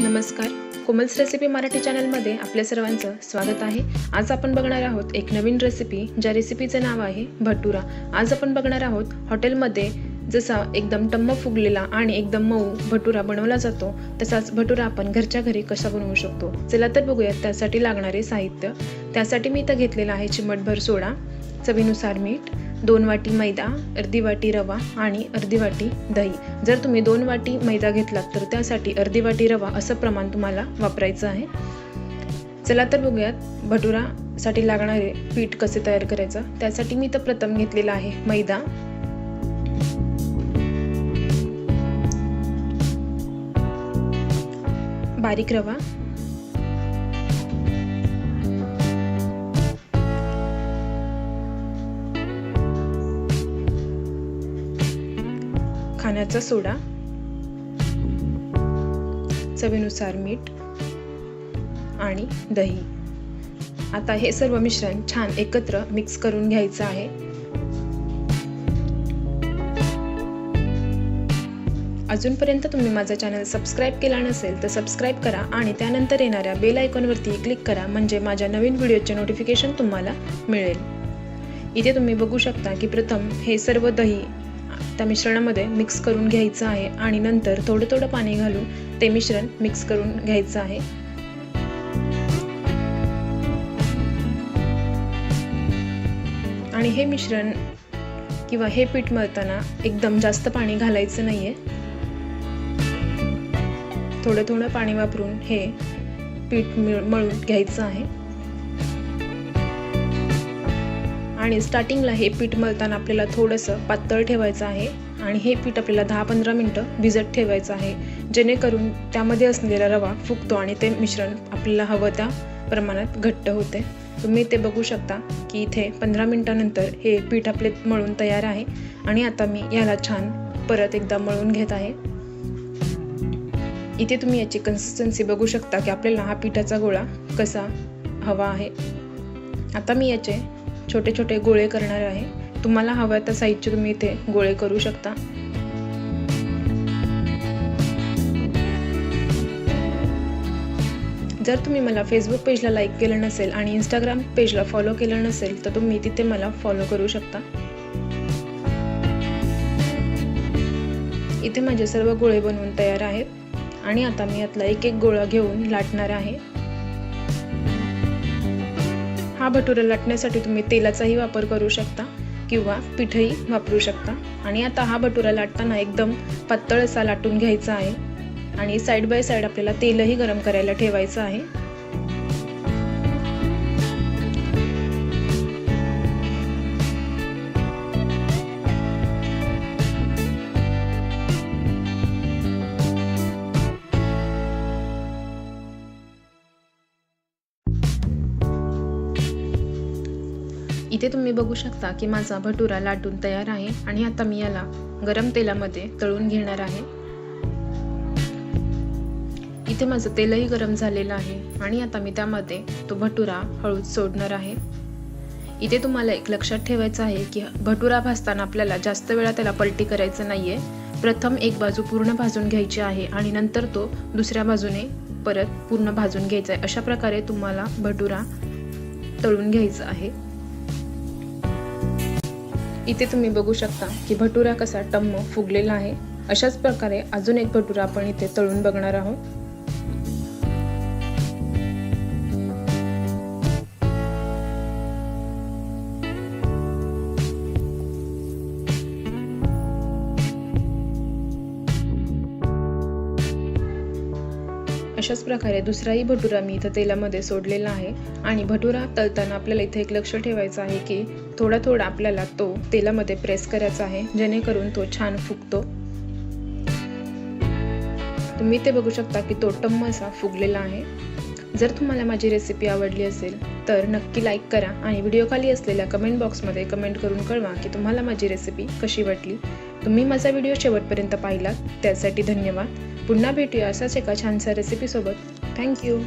नमस्कार, कोमल्स रेसिपी मराठी चॅनलमध्ये आपल्या सर्वांचं स्वागत आहे। आज आपण बघणार आहोत एक नवीन रेसिपी, ज्या रेसिपीचं नाव आहे भटुरा। आज आपण बघणार आहोत हॉटेलमध्ये जसा एकदम टम्म फुगलेला आणि एकदम मऊ भटुरा बनवला जातो, तसाच भटुरा आपण घरच्या घरी कसा बनवू शकतो। चला तर बघूयात त्यासाठी लागणारे साहित्य। त्यासाठी मी इथं घेतलेला आहे चिमटभर सोडा, चवीनुसार मीठ, 2 वाटी मैदा, अर्धी वाटी रवा आणि अर्धी वाटी दही। जर तुम्ही 2 वाटी मैदा घेतलात तर त्यासाठी अर्धी वाटी रवा असं प्रमाण तुम्हाला वापरायचं आहे। चला तर बघूयात भटुरासाठी लागणारे पीठ कसे तयार करायचं। त्यासाठी मी इथं प्रथम घेतलेला आहे मैदा, बारीक रवा, खाण्याचा सोडा, चवीनुसार मीठ आणि दही। आता हे सर्व मिश्रण छान एकत्र मिक्स करून घ्यायचं आहे। अजूनपर्यंत तुम्ही माझा चॅनल सबस्क्राइब केला नसेल तर सबस्क्राइब करा आणि त्यानंतर येणाऱ्या बेल आयकॉनवरती क्लिक करा, म्हणजे माझ्या नवीन व्हिडिओचे नोटिफिकेशन तुम्हाला मिळेल। इथे तुम्ही बघू शकता की प्रथम हे सर्व दही त्या मिश्रणामध्ये मिक्स करून घ्यायचं आहे आणि नंतर थोडं थोडं पाणी घालून ते मिश्रण मिक्स करून घ्यायचं आहे। आणि हे मिश्रण किंवा हे पीठ मळताना एकदम जास्त पाणी घालायचं नाहीये, थोडं थोडं पाणी वापरून हे पीठ मळून घ्यायचं आहे। आणि स्टार्टिंगला हे पीठ मळताना आपल्याला थोडंसं पातळ ठेवायचं आहे आणि हे पीठ आपल्याला 10-15 मिनिटं भिजत ठेवायचं आहे, जेणेकरून त्यामध्ये असलेला रवा फुगतो आणि ते मिश्रण आपल्याला हवं त्या प्रमाणात घट्ट होते। तुम्ही ते बघू शकता की इथे 15 मिनिटांनंतर हे पीठ आपले मळून तयार आहे आणि आता मी याला छान परत एकदा मळून घेत आहे। इथे तुम्ही याची कन्सिस्टन्सी बघू शकता की आपल्याला हा पिठाचा गोळा कसा हवा आहे। आता मी याचे छोटे छोटे गोळे करणार आहे। तुम्हाला हव्या त्या साईजचे तुम्ही इथे गोळे करू शकता। जर तुम्ही मला फेसबुक पेजला लाईक केलं नसेल आणि इंस्टाग्राम पेजला फॉलो केलं नसेल तर तुम्ही तिथे मला फॉलो करू शकता। इथे माझे सर्व गोळे बनवून तयार आहेत आणि आता मी यातला एक एक गोळा घेऊन लाटणार आहे। हा भटुरा लाटण्यासाठी तुम्ही तेलाचाही वापर करू शकता किंवा पीठही वापरू शकता। आणि आता हा भटुरा लाटताना एकदम पातळ असा लाटून घ्यायचा आहे आणि साइड बाय साइड आपल्याला तेलही गरम करायला ठेवायचं आहे। इथे तुम्ही बघू शकता की माझा भटुरा लाटून तयार आहे आणि आता मी याला गरम तेलामध्ये तळून घेणार आहे। इथे माझं तेलही गरम झालेलं आहे आणि आता मी त्यामध्ये तो भटुरा हळूच सोडणार आहे। इथे तुम्हाला एक लक्षात ठेवायचं आहे की भटुरा भाजताना आपल्याला जास्त वेळा त्याला पलटी करायचं नाहीये। प्रथम एक बाजू पूर्ण भाजून घ्यायची आहे आणि नंतर तो दुसऱ्या बाजूने परत पूर्ण भाजून घ्यायचा आहे। अशा प्रकारे तुम्हाला भटुरा तळून घ्यायचा आहे। इथे तुम्ही बघू शकता की भटुरा कसा टम्म फुगलेला आहे। अशाच प्रकारे अजून एक भटुरा आपण इथे तळून बघणार आहोत। अशाच प्रकारे दुसराही भटुरा मी इथं तेलामध्ये सोडलेला आहे आणि भटुरा तळताना आपल्याला इथे एक लक्ष ठेवायचं आहे की थोडा थोडा आपल्याला तो तेलामध्ये प्रेस करायचा आहे, जेणेकरून तो छान फुगतो। तुम्ही ते बघू शकता की तो टम्म असा फुगलेला आहे। जर तुम्हाला माझी रेसिपी आवडली असेल तर नक्की लाईक करा आणि व्हिडिओ खाली असलेल्या कमेंट बॉक्समध्ये कमेंट करून कळवा की तुम्हाला माझी रेसिपी कशी वाटली। तुम्ही माझा व्हिडिओ शेवटपर्यंत पाहिलात त्यासाठी धन्यवाद। पुन्हा भेटूया असाच एका छानसा रेसिपी सोबत। थँक्यू।